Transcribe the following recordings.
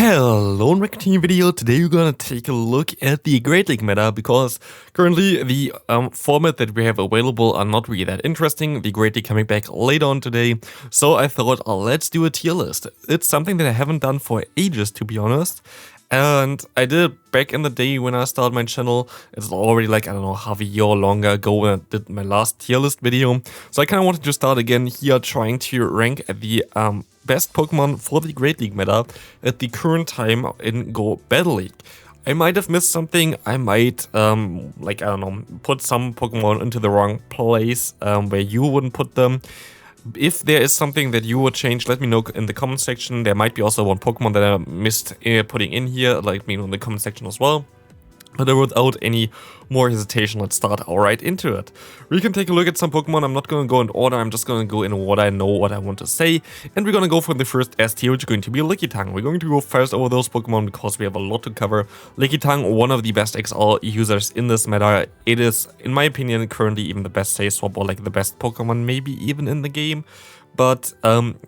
Hello, in Team video. Today we're gonna take a look at the Great League meta because currently the format that we have available are not really that interesting. The Great League coming back later on today, so I thought let's do a tier list. It's something that I haven't done for ages, to be honest. And I did it back in the day when I started my channel. It's already like, I don't know, half a year or longer ago when I did my last tier list video. So I kind of wanted to start again here trying to rank the best Pokemon for the Great League meta at the current time in Go Battle League. I might have missed something. I might, like, I don't know, put some Pokemon into the wrong place where you wouldn't put them. If there is something that you would change, let me know in the comment section. There might be also one Pokemon that I missed putting in here, let me know in the comment section as well. But without any more hesitation, let's start right into it. We can take a look at some Pokemon. I'm not going to go in order, I'm just going to go in what I know, what I want to say. And we're going to go for the first S tier, which is going to be Lickitung. We're going to go first over those Pokemon because we have a lot to cover. Lickitung, one of the best XL users in this meta. It is, in my opinion, currently even the best save swap or like the best Pokemon maybe even in the game. But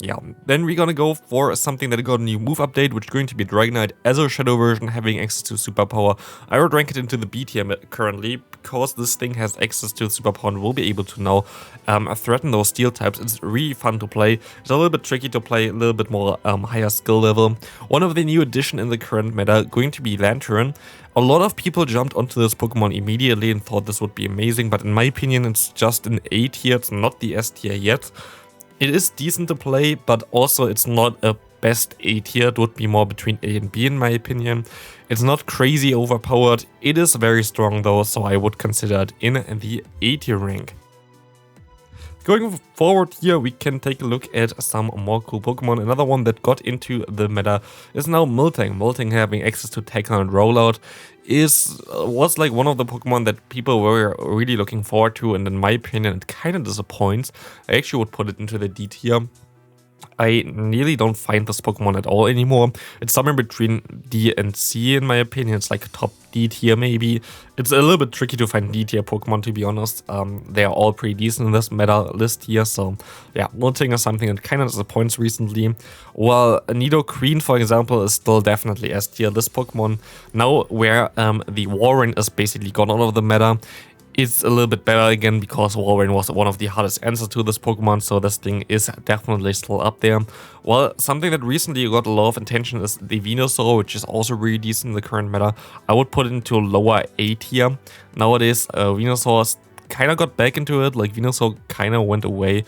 yeah, then we're gonna go for something that got a new move update, which is going to be Dragonite as a shadow version, having access to superpower. I would rank it into the B tier currently, because this thing has access to superpower and will be able to now threaten those steel types. It's really fun to play. It's a little bit tricky to play, a little bit more higher skill level. One of the new addition in the current meta going to be Lantern. A lot of people jumped onto this Pokemon immediately and thought this would be amazing, but in my opinion, it's just an A tier. It's not the S tier yet. It is decent to play, but also it's not a best A tier. It would be more between A and B in my opinion. It's not crazy overpowered. It is very strong though, so I would consider it in the A tier rank. Going forward here, we can take a look at some more cool Pokemon. Another one that got into the meta is now Miltank. Miltank, having access to Tackle and Rollout, was like one of the Pokemon that people were really looking forward to, and in my opinion it kind of disappoints. I actually would put it into the D tier. I nearly don't find this Pokemon at all anymore. It's somewhere between D and C in my opinion. It's like top D tier maybe. It's a little bit tricky to find D tier Pokemon, to be honest. They are all pretty decent in this meta list here. So yeah, Miltank is something that kind of disappoints recently. While Nidoqueen, for example, is still definitely S tier. This Pokemon, now where the Warren is basically gone out of the meta, it's a little bit better again, because Warren was one of the hardest answers to this Pokemon, so this thing is definitely still up there. Well, something that recently got a lot of attention is the Venusaur, which is also really decent in the current meta. I would put it into a lower A tier. Nowadays, Venusaur kind of got back into it, like Venusaur kind of went away.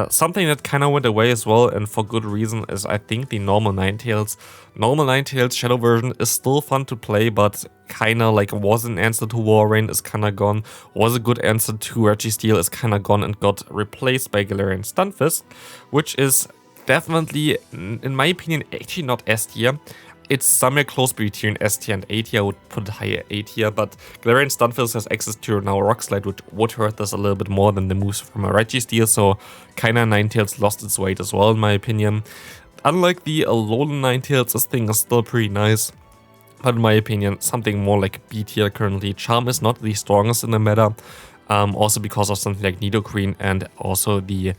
Something that kind of went away as well, and for good reason, is I think the normal Ninetales. Normal Ninetales Shadow version is still fun to play, but kind of like was an answer to Warrain, is kind of gone. Was a good answer to Registeel, is kind of gone and got replaced by Galarian Stunfisk, which is definitely, in my opinion, actually not S tier. It's somewhere close between S tier and A tier. I would put it higher A tier, but Galarian Stunfisk has access to now Rock Slide, which would hurt this a little bit more than the moves from a Registeel, so kinda Ninetales lost its weight as well in my opinion. Unlike the Alolan Ninetales, this thing is still pretty nice, but in my opinion, something more like B tier currently. Charm is not the strongest in the meta, also because of something like Nidoqueen and also the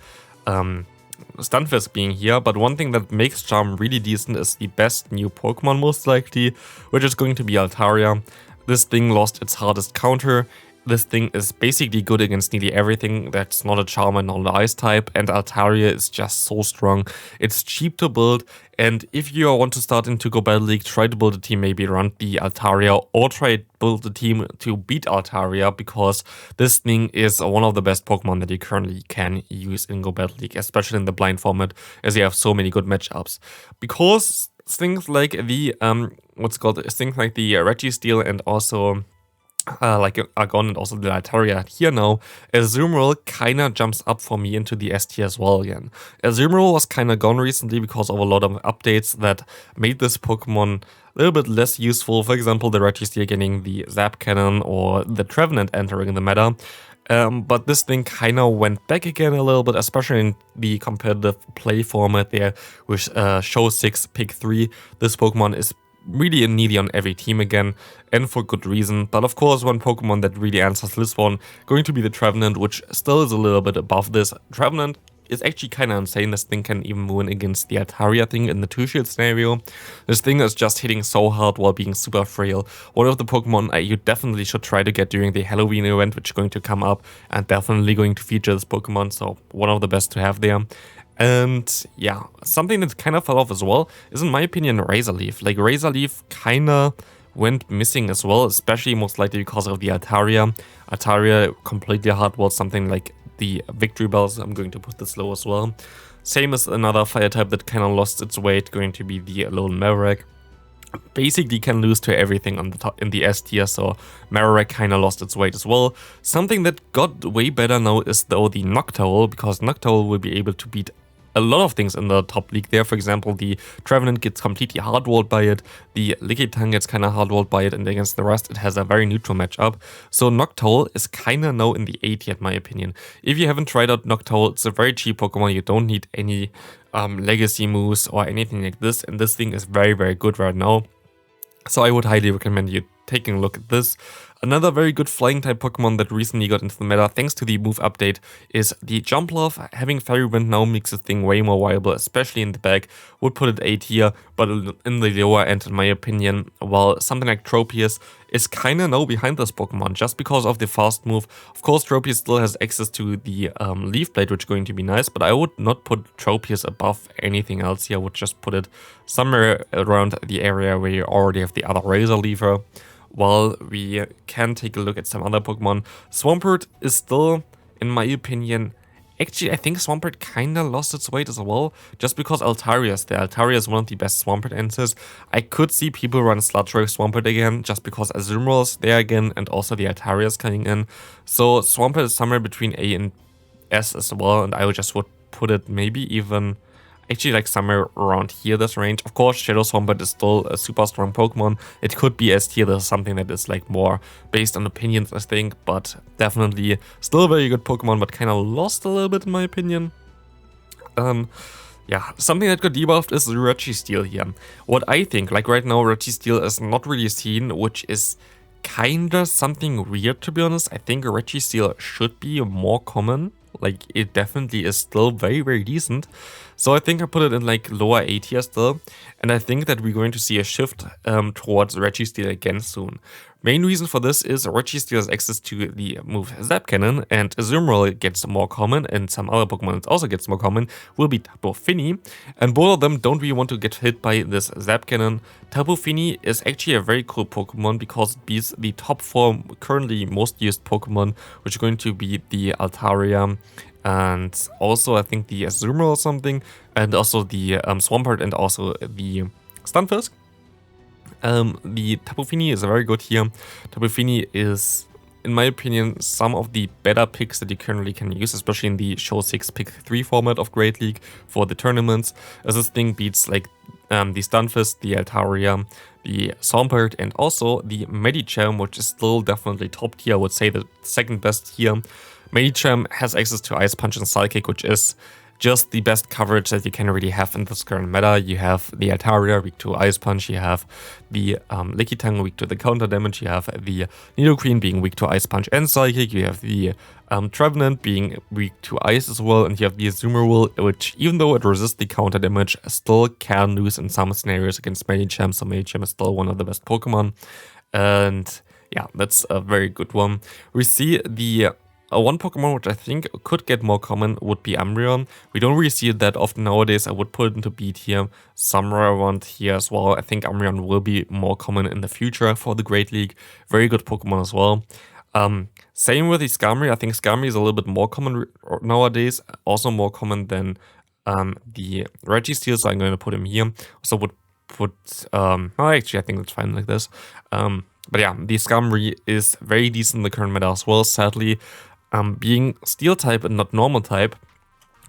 Stunfisk being here. But one thing that makes Charm really decent is the best new Pokemon most likely, which is going to be Altaria. This thing lost its hardest counter. This thing is basically good against nearly everything that's not a Charm and not the Ice type, and Altaria is just so strong. It's cheap to build, and if you want to start into Go Battle League, try to build a team maybe around the Altaria, or try to build a team to beat Altaria, because this thing is one of the best Pokemon that you currently can use in Go Battle League, especially in the blind format, as you have so many good matchups. Because things like the things like the Registeel and also like Argon and also the Altaria here now, Azumarill kinda jumps up for me into the S tier as well again. Azumarill was kinda gone recently because of a lot of updates that made this Pokemon a little bit less useful. For example, the Registeel getting the Zap Cannon or the Trevenant entering the meta. But this thing kinda went back again a little bit, especially in the competitive play format there with Show 6, Pick 3. This Pokemon is really nearly on every team again, and for good reason. But of course, one Pokemon that really answers this one going to be the Trevenant, which still is a little bit above this. Trevenant is actually kind of insane. This thing can even win against the Altaria thing in the 2-shield scenario. This thing is just hitting so hard while being super frail. One of the Pokemon you definitely should try to get during the Halloween event, which is going to come up, and definitely going to feature this Pokemon, so one of the best to have there. And yeah, something that kind of fell off as well is, in my opinion, Razor Leaf. Like, Razor Leaf kind of went missing as well, especially most likely because of the Altaria. Altaria completely hardwalled something like the Victory Bells. I'm going to put this low as well. Same as another fire type that kind of lost its weight, going to be the Lone Marowak. Basically can lose to everything on the top in the S tier, so Marowak kind of lost its weight as well. Something that got way better now is though the Noctowl, because Noctowl will be able to beat a lot of things in the top league there. For example, the Trevenant gets completely hardwalled by it, the Lickitung gets kind of hardwalled by it, and against the rest it has a very neutral matchup. So Noctowl is kind of now in the A tier in my opinion. If you haven't tried out Noctowl, it's a very cheap Pokemon, you don't need any legacy moves or anything like this, and this thing is very, very good right now. So I would highly recommend you taking a look at this. Another very good flying type Pokemon that recently got into the meta thanks to the move update is the Jumpluff. Having Fairy Wind now makes the thing way more viable, especially in the back. Would put it A tier, but in the lower end in my opinion, while something like Tropius is kinda now behind this Pokemon just because of the fast move. Of course, Tropius still has access to the Leaf Blade, which is going to be nice, but I would not put Tropius above anything else here. I would just put it somewhere around the area where you already have the other Razor Leafer. While we can take a look at some other Pokemon, Swampert is still, in my opinion, actually I think Swampert kinda lost its weight as well, just because Altaria is there. Altaria is one of the best Swampert answers. I could see people run Sludge Swampert again, just because Azumarill is there again, and also the Altaria is coming in. So Swampert is somewhere between A and S as well, and I would put it maybe even actually like somewhere around here, this range. Of course, Shadow Swampert is still a super strong Pokemon. It could be S tier. This is something that is like more based on opinions, I think, but definitely still a very good Pokemon, but kind of lost a little bit in my opinion. Yeah, something that got debuffed is Registeel here. What I think, like right now, Registeel is not really seen, which is kinda something weird to be honest. I think Registeel should be more common. Like, it definitely is still very, very decent. So I think I put it in like lower A tier still. And I think that we're going to see a shift towards Registeel again soon. Main reason for this is Registeel has access to the move Zap Cannon, and Azumarill gets more common, and some other Pokemon that also gets more common will be Tapu Fini. And both of them don't really want to get hit by this Zap Cannon. Tapu Fini is actually a very cool Pokemon because it beats the top 4 currently most used Pokemon, which are going to be the Altaria, and also I think the Azumarill or something, and also the Swampert, and also the Stunfisk. The Tapu Fini is very good here. Tapu Fini is, in my opinion, some of the better picks that you currently can use, especially in the Show 6 Pick 3 format of Great League for the tournaments, as this thing beats like the Stunfisk, the Altaria, the Swampert, and also the Medicham, which is still definitely top tier. I would say the second best here. Medicham has access to Ice Punch and Psychic, which is just the best coverage that you can really have in this current meta. You have the Altaria weak to Ice Punch, you have the Lickitung weak to the counter damage, you have the Nidoqueen being weak to Ice Punch and Psychic, you have the Trevenant being weak to Ice as well, and you have the Azumarill, which even though it resists the counter damage, still can lose in some scenarios against Medicham, so Medicham is still one of the best Pokemon. And yeah, that's a very good one. We see the one Pokemon which I think could get more common would be Umbreon. We don't really see it that often nowadays. I would put it into B tier, somewhere around here as well. I think Umbreon will be more common in the future for the Great League. Very good Pokemon as well. Same with the Skarmory. I think Skarmory is a little bit more common nowadays. Also more common than the Registeel, so I'm going to put him here. Also would put... actually, I think it's fine like this. But yeah, the Skarmory is very decent in the current meta as well. Sadly, being Steel type and not Normal type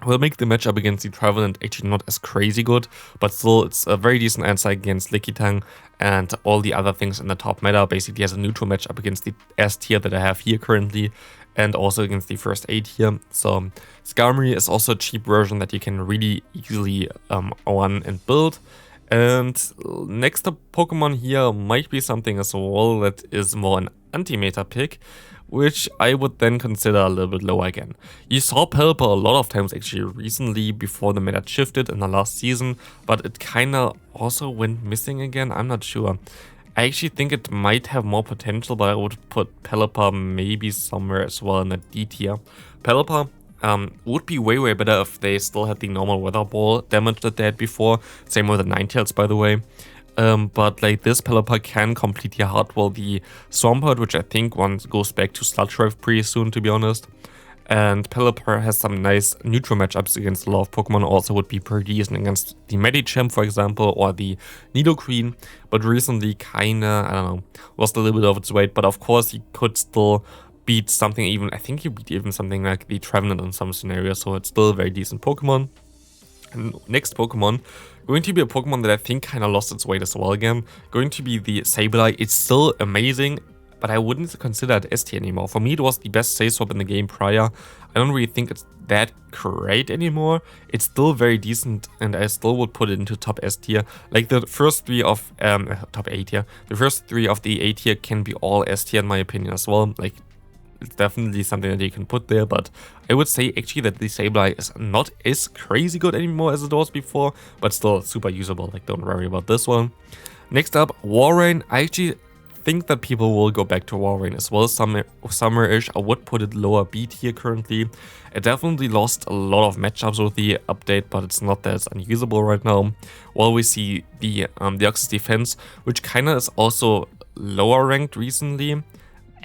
will make the matchup against the Trevenant actually not as crazy good, but still it's a very decent answer against Lickitung and all the other things in the top meta. Basically has a neutral matchup against the S tier that I have here currently, and also against the first A tier. So Skarmory is also a cheap version that you can really easily run and build. And next up Pokemon here might be something as well that is more an anti-meta pick, which I would then consider a little bit lower again. You saw Pelipper a lot of times actually recently before the meta shifted in the last season, but it kinda also went missing again, I'm not sure. I actually think it might have more potential, but I would put Pelipper maybe somewhere as well in the D tier. Pelipper would be way better if they still had the normal weather ball damage that they had before. Same with the Ninetales, by the way. But like this Pelipper can completely hardwall the Swampert, which I think once goes back to Sludge Drive pretty soon, to be honest. And Pelipper has some nice neutral matchups against a lot of Pokemon, also would be pretty decent against the Medicham, for example, or the Nidoqueen. But recently kinda, I don't know, lost a little bit of its weight, but of course he could still beat something even, I think he beat even something like the Trevenant in some scenarios, so it's still a very decent Pokemon. And next Pokemon, going to be a Pokemon that I think kind of lost its weight as well again, going to be the Sableye. It's still amazing, but I wouldn't consider it S tier anymore. For me, it was the best save swap in the game prior. I don't really think it's that great anymore. It's still very decent, and I still would put it into top S tier. Like the first three of top A tier. The first three of the A tier can be all S tier in my opinion as well. Like it's definitely something that you can put there, but I would say actually that the Sableye is not as crazy good anymore as it was before, but still super usable. Like don't worry about this one. Next up, Walrein. I actually think that people will go back to Walrein as well summer-ish. I would put it lower B tier currently. It definitely lost a lot of matchups with the update, but it's not that it's unusable right now. While we see the Deoxys defense, which kind of is also lower ranked recently,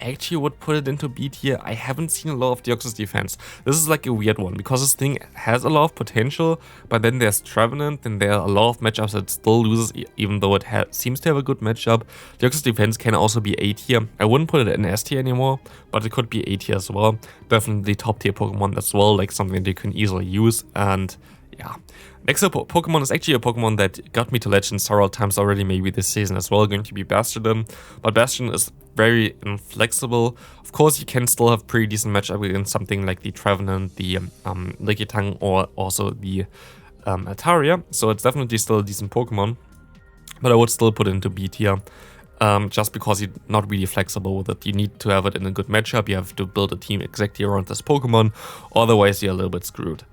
I actually would put it into B tier. I haven't seen a lot of Deoxys defense. This is like a weird one because this thing has a lot of potential, but then there's Trevenant, and there are a lot of matchups that it still loses even though it seems to have a good matchup. Deoxys defense can also be A tier. I wouldn't put it in S tier anymore, but it could be A tier as well. Definitely top tier Pokemon as well, like something that you can easily use. And yeah. Next up, Pokemon is actually a Pokemon that got me to Legends several times already, maybe this season as well, going to be Bastion. But Bastion is very inflexible. Of course, you can still have pretty decent matchup against something like the Trevenant, the Lickitung, or also the Altaria. So it's definitely still a decent Pokemon. But I would still put it into B tier. Just because you're not really flexible with it. You need to have it in a good matchup. You have to build a team exactly around this Pokemon. Otherwise, you're a little bit screwed.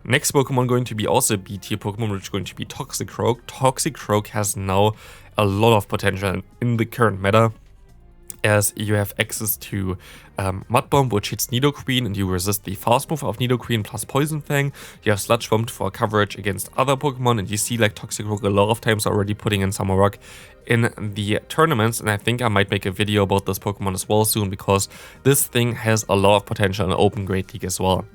Next Pokemon going to be also a B tier Pokemon, which is going to be Toxicroak. Toxicroak has now a lot of potential in the current meta, as you have access to Mud Bomb, which hits Nidoqueen, and you resist the fast move of Nidoqueen plus Poison Fang. You have Sludge Bomb for coverage against other Pokemon, and you see like Toxicroak a lot of times already putting in Summer Rock in the tournaments, and I think I might make a video about this Pokemon as well soon, because this thing has a lot of potential in the Open Great League as well.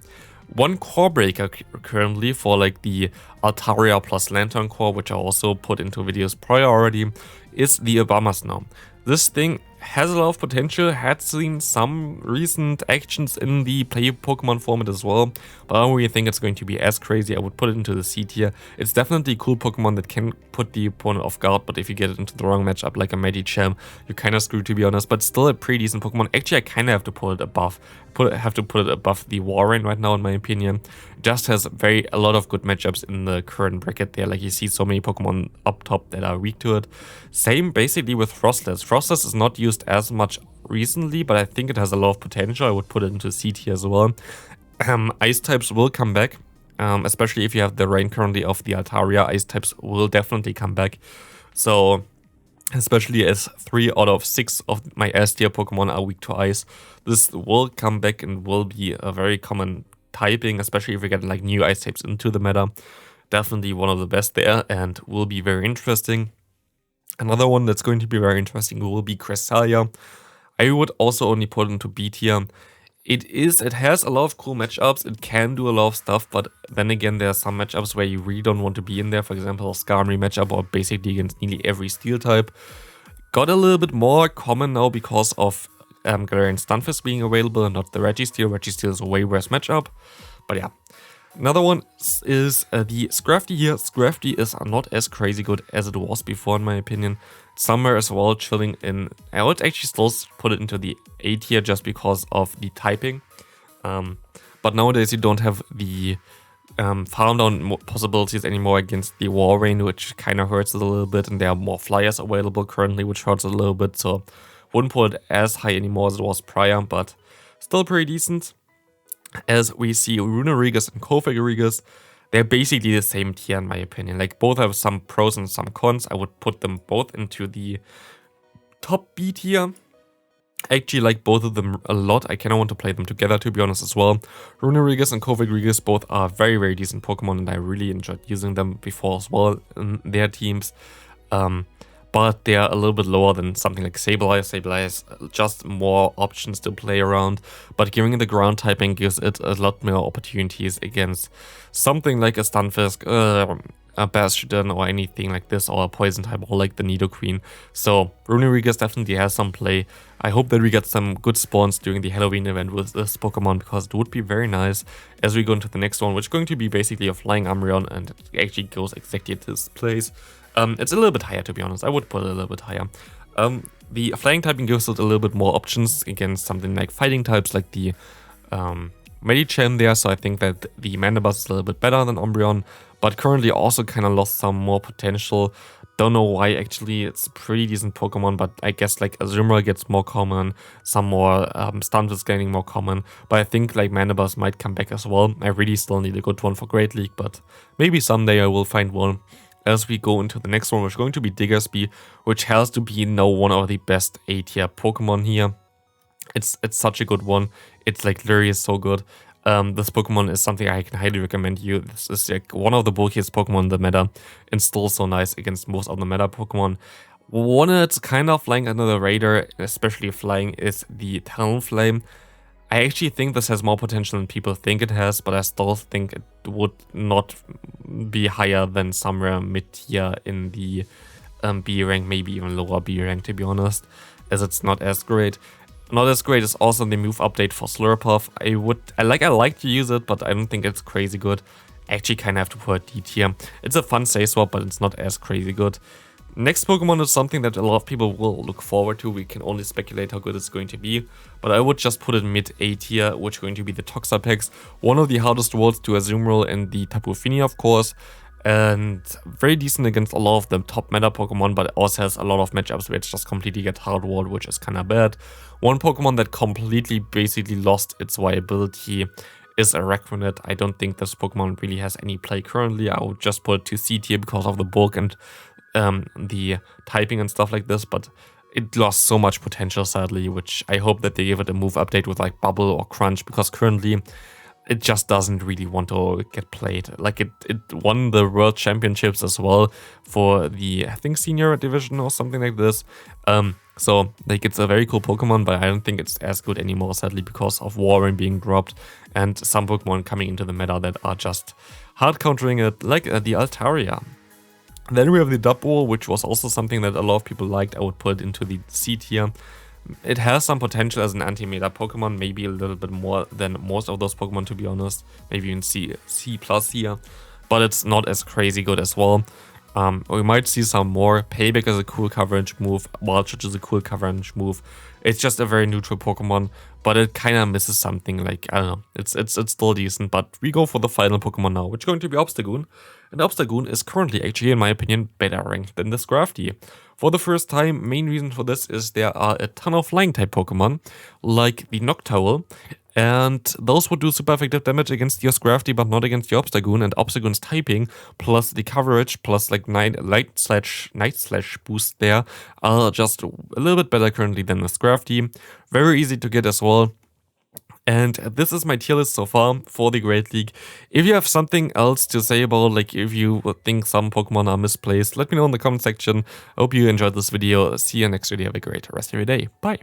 One core breaker currently for like the Altaria plus Lantern core, which I also put into videos prior already, is the Abomasnow. This thing has a lot of potential, had seen some recent actions in the play Pokemon format as well, but I don't really think it's going to be as crazy. I would put it into the C tier. It's definitely a cool Pokemon that can put the opponent off guard, but if you get it into the wrong matchup like a Medicham, you're kind of screwed, to be honest, but still a pretty decent Pokemon. Actually, I kind of have to put it above. Have to put it above the Walrein right now, in my opinion. It just has a lot of good matchups in the current bracket there. Like you see so many Pokemon up top that are weak to it. Same basically with Frostless. Frostless is not used as much recently, but I think it has a lot of potential. I would put it into C tier as well. Ice types will come back, especially if you have the rain currently of the Altaria. Ice types will definitely come back. So especially as 3 out of 6 of my S tier Pokemon are weak to ice, this will come back and will be a very common typing, especially if we get like new ice types into the meta. Definitely one of the best there, and will be very interesting. Another one that's going to be very interesting will be Cresselia. I would also only put it into B tier. It has a lot of cool matchups, it can do a lot of stuff, but then again there are some matchups where you really don't want to be in there. For example, a Skarmory matchup, or basically against nearly every steel type. Got a little bit more common now because of Galarian Stunfisk being available and not the Registeel. Registeel is a way worse matchup, but yeah. Another one is the Scrafty here. Scrafty is not as crazy good as it was before, in my opinion. Somewhere as well chilling in. I would actually still put it into the A tier just because of the typing. But nowadays you don't have the farm down possibilities anymore against the Walrein, which kind of hurts it a little bit, and there are more flyers available currently, which hurts a little bit. So wouldn't put it as high anymore as it was prior, but still pretty decent. As we see NiRiain and Kaiwei, they're basically the same tier in my opinion. Like both have some pros and some cons. I would put them both into the top B tier. I actually like both of them a lot. I kind of want to play them together, to be honest, as well. NiRiain and Kaiwei both are very, very decent Pokemon, and I really enjoyed using them before as well in their teams. But they are a little bit lower than something like Sableye. Sableye has just more options to play around, but giving it the ground typing gives it a lot more opportunities against something like a Stunfisk, a Bastion, or anything like this, or a Poison type, or like the Nidoqueen. So NiRiain definitely has some play. I hope that we get some good spawns during the Halloween event with this Pokemon, because it would be very nice as we go into the next one, which is going to be basically a Flying Umbreon, and it actually goes exactly at this place. It's a little bit higher, to be honest. I would put it a little bit higher. The flying typing gives it a little bit more options against something like fighting types, like the Medicham there. So I think that the Mandibuzz is a little bit better than Umbreon, but currently also kind of lost some more potential. Don't know why, actually. It's a pretty decent Pokemon, but I guess like Azumarill gets more common, some more Stunfisk getting more common, but I think like Mandibuzz might come back as well. I really still need a good one for Great League, but maybe someday I will find one. As we go into the next one, which is going to be Diggersby, which has to be now one of the best A tier Pokemon here. It's such a good one. It's like literally so good. This Pokemon is something I can highly recommend you. This is like one of the bulkiest Pokemon in the meta, and still so nice against most of the meta Pokemon. One that's kind of flying under the radar, especially flying, is the Talonflame. I actually think this has more potential than people think it has, but I still think it would not be higher than somewhere mid-tier in the B rank, maybe even lower B rank, to be honest, as it's not as great. Not as great is also the move update for Slurpuff. I like to use it, but I don't think it's crazy good. I actually kind of have to put D tier. It's a fun save swap, but it's not as crazy good. Next Pokemon is something that a lot of people will look forward to. We can only speculate how good it's going to be, but I would just put it mid A tier, which is going to be the Toxapex, one of the hardest worlds to Azumarill and the Tapu Fini, of course, and very decent against a lot of the top meta Pokemon, but it also has a lot of matchups where it just completely get hard-walled, which is kind of bad. One Pokemon that completely basically lost its viability is Araquanid. I don't think this Pokemon really has any play currently. I would just put it to C tier because of the bulk and the typing and stuff like this, but it lost so much potential, sadly, which I hope that they give it a move update with like Bubble or Crunch, because currently it just doesn't really want to get played. Like it won the World Championships as well for the, I think, senior division or something like this. So like it's a very cool Pokemon, but I don't think it's as good anymore, sadly, because of Warren being dropped and some Pokemon coming into the meta that are just hard countering it, like the Altaria. Then we have the Dubwool, which was also something that a lot of people liked. I would put it into the C tier. It has some potential as an anti-meta Pokemon, maybe a little bit more than most of those Pokemon, to be honest. Maybe even C plus here, but it's not as crazy good as well. We might see some more. Payback is a cool coverage move. Wild Charge is a cool coverage move. It's just a very neutral Pokemon, but it kind of misses something. Like, I don't know, it's still decent, but we go for the final Pokemon now, which is going to be Obstagoon. And Obstagoon is currently, actually, in my opinion, better ranked than this Scrafty. For the first time, main reason for this is there are a ton of flying type Pokemon, like the Noctowl, and those would do super effective damage against your Scrafty, but not against your Obstagoon. And Obstagoon's typing, plus the coverage, plus like night slash boost there, are just a little bit better currently than the Scrafty. Very easy to get as well. And this is my tier list so far for the Great League. If you have something else to say about, like, if you think some Pokemon are misplaced, let me know in the comment section. I hope you enjoyed this video. See you next video. Have a great rest of your day. Bye.